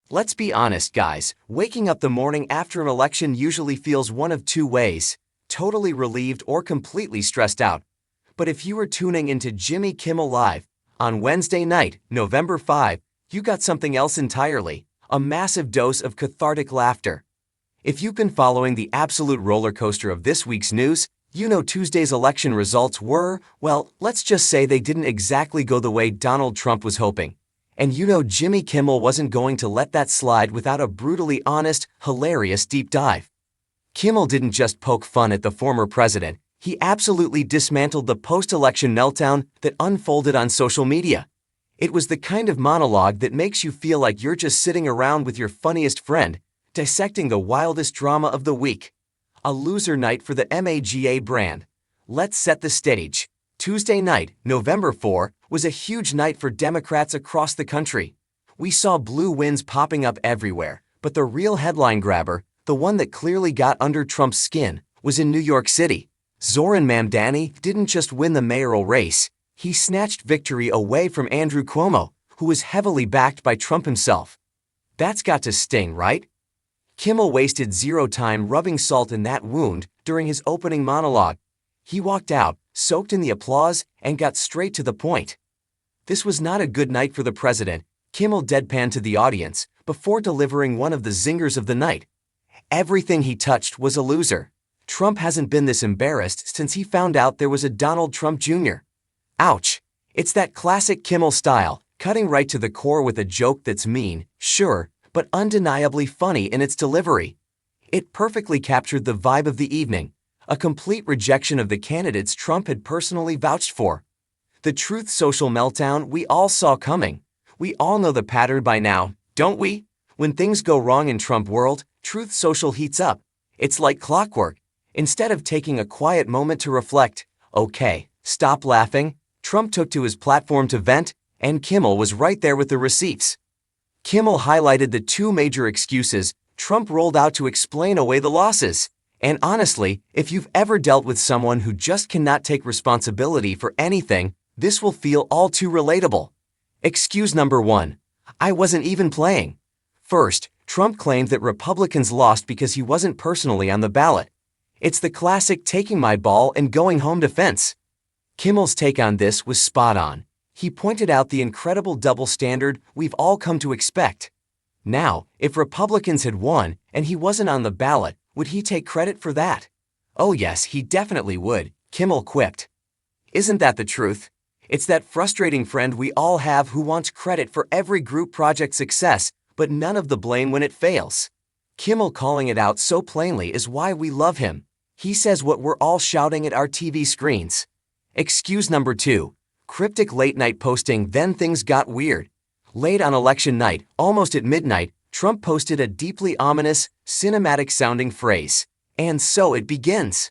Let's be honest, guys. Waking up the morning after an election usually feels one of two ways: totally relieved or completely stressed out. But if you were tuning into Jimmy Kimmel Live on Wednesday night, November 5, you got something else entirely: a massive dose of cathartic laughter. If you've been following the absolute roller coaster of this week's news, you know Tuesday's election results were, well, let's just say they didn't exactly go the way Donald Trump was hoping. And you know Jimmy Kimmel wasn't going to let that slide without a brutally honest, hilarious deep dive. Kimmel didn't just poke fun at the former president, he absolutely dismantled the post-election meltdown that unfolded on social media. It was the kind of monologue that makes you feel like you're just sitting around with your funniest friend, dissecting the wildest drama of the week. A loser night for the MAGA brand. Let's set the stage. Tuesday night, November 4, was a huge night for Democrats across the country. We saw blue wins popping up everywhere, but the real headline grabber, the one that clearly got under Trump's skin, was in New York City. Zoran Mamdani didn't just win the mayoral race, he snatched victory away from Andrew Cuomo, who was heavily backed by Trump himself. That's got to sting, right? Kimmel wasted zero time rubbing salt in that wound during his opening monologue. He walked out, soaked in the applause, and got straight to the point. This was not a good night for the president, Kimmel deadpanned to the audience before delivering one of the zingers of the night. Everything he touched was a loser. Trump hasn't been this embarrassed since he found out there was a Donald Trump Jr. Ouch. It's that classic Kimmel style, cutting right to the core with a joke that's mean, sure, but undeniably funny in its delivery. It perfectly captured the vibe of the evening, a complete rejection of the candidates Trump had personally vouched for. The Truth Social meltdown we all saw coming. We all know the pattern by now, don't we? When things go wrong in Trump world, Truth Social heats up. It's like clockwork. Instead of taking a quiet moment to reflect, okay, stop laughing, Trump took to his platform to vent, and Kimmel was right there with the receipts. Kimmel highlighted the two major excuses Trump rolled out to explain away the losses. And honestly, if you've ever dealt with someone who just cannot take responsibility for anything, this will feel all too relatable. Excuse number 1. I wasn't even playing. First, Trump claimed that Republicans lost because he wasn't personally on the ballot. It's the classic taking my ball and going home defense. Kimmel's take on this was spot on. He pointed out the incredible double standard we've all come to expect. Now, if Republicans had won and he wasn't on the ballot, would he take credit for that? Oh yes, he definitely would, Kimmel quipped. Isn't that the truth? It's that frustrating friend we all have who wants credit for every group project success, but none of the blame when it fails. Kimmel calling it out so plainly is why we love him. He says what we're all shouting at our TV screens. Excuse number 2. Cryptic late-night posting. Then things got weird. Late on election night, almost at midnight, Trump posted a deeply ominous, cinematic-sounding phrase. And so it begins.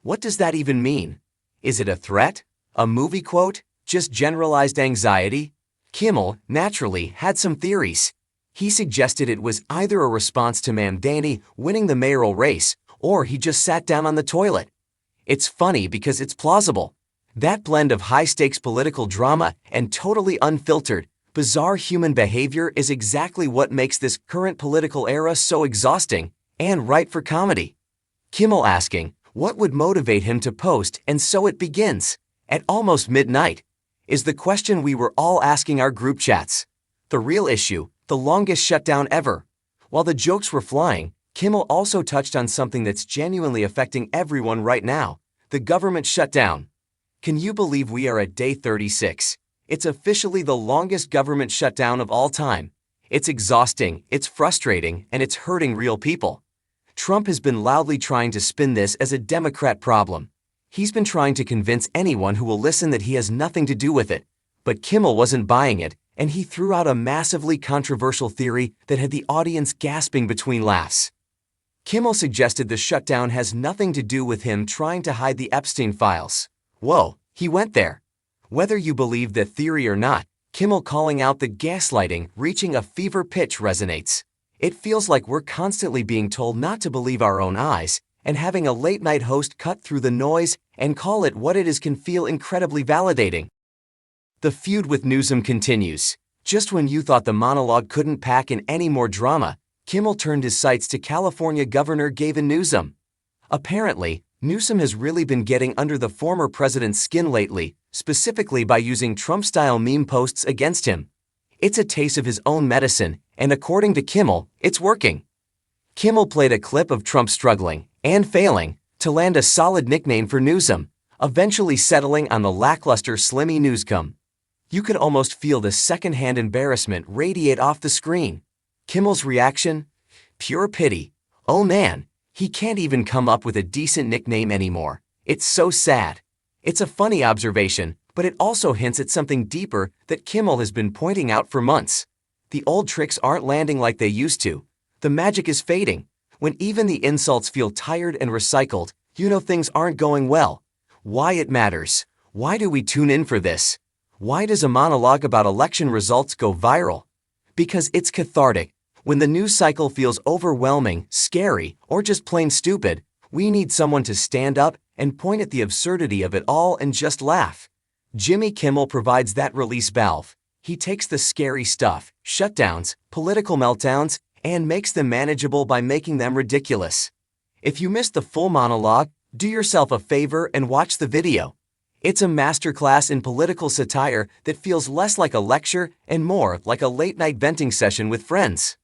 What does that even mean? Is it a threat? A movie quote? Just generalized anxiety? Kimmel, naturally, had some theories. He suggested it was either a response to Mamdani winning the mayoral race, or he just sat down on the toilet. It's funny because it's plausible. That blend of high-stakes political drama and totally unfiltered, bizarre human behavior is exactly what makes this current political era so exhausting and ripe for comedy. Kimmel asking, what would motivate him to post "and so it begins" at almost midnight, is the question we were all asking our group chats. The real issue, the longest shutdown ever. While the jokes were flying, Kimmel also touched on something that's genuinely affecting everyone right now: the government shutdown. Can you believe we are at day 36? It's officially the longest government shutdown of all time. It's exhausting, it's frustrating, and it's hurting real people. Trump has been loudly trying to spin this as a Democrat problem. He's been trying to convince anyone who will listen that he has nothing to do with it. But Kimmel wasn't buying it, and he threw out a massively controversial theory that had the audience gasping between laughs. Kimmel suggested the shutdown has nothing to do with him trying to hide the Epstein files. Whoa, he went there. Whether you believe that theory or not, Kimmel calling out the gaslighting reaching a fever pitch resonates. It feels like we're constantly being told not to believe our own eyes, and having a late-night host cut through the noise and call it what it is can feel incredibly validating. The feud with Newsom continues. Just when you thought the monologue couldn't pack in any more drama, Kimmel turned his sights to California Governor Gavin Newsom. Apparently, Newsom has really been getting under the former president's skin lately, specifically by using Trump-style meme posts against him. It's a taste of his own medicine, and according to Kimmel, it's working. Kimmel played a clip of Trump struggling, and failing, to land a solid nickname for Newsom, eventually settling on the lackluster Slimmy Newscom. You could almost feel the second-hand embarrassment radiate off the screen. Kimmel's reaction? Pure pity. Oh man, he can't even come up with a decent nickname anymore. It's so sad. It's a funny observation, but it also hints at something deeper that Kimmel has been pointing out for months. The old tricks aren't landing like they used to. The magic is fading. When even the insults feel tired and recycled, you know things aren't going well. Why it matters. Why do we tune in for this? Why does a monologue about election results go viral? Because it's cathartic. When the news cycle feels overwhelming, scary, or just plain stupid, we need someone to stand up and point at the absurdity of it all and just laugh. Jimmy Kimmel provides that release valve. He takes the scary stuff, shutdowns, political meltdowns, and makes them manageable by making them ridiculous. If you missed the full monologue, do yourself a favor and watch the video. It's a masterclass in political satire that feels less like a lecture and more like a late-night venting session with friends.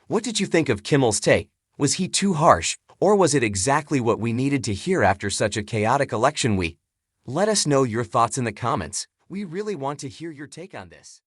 What did you think of Kimmel's take? Was he too harsh, or was it exactly what we needed to hear after such a chaotic election week? Let us know your thoughts in the comments. We really want to hear your take on this.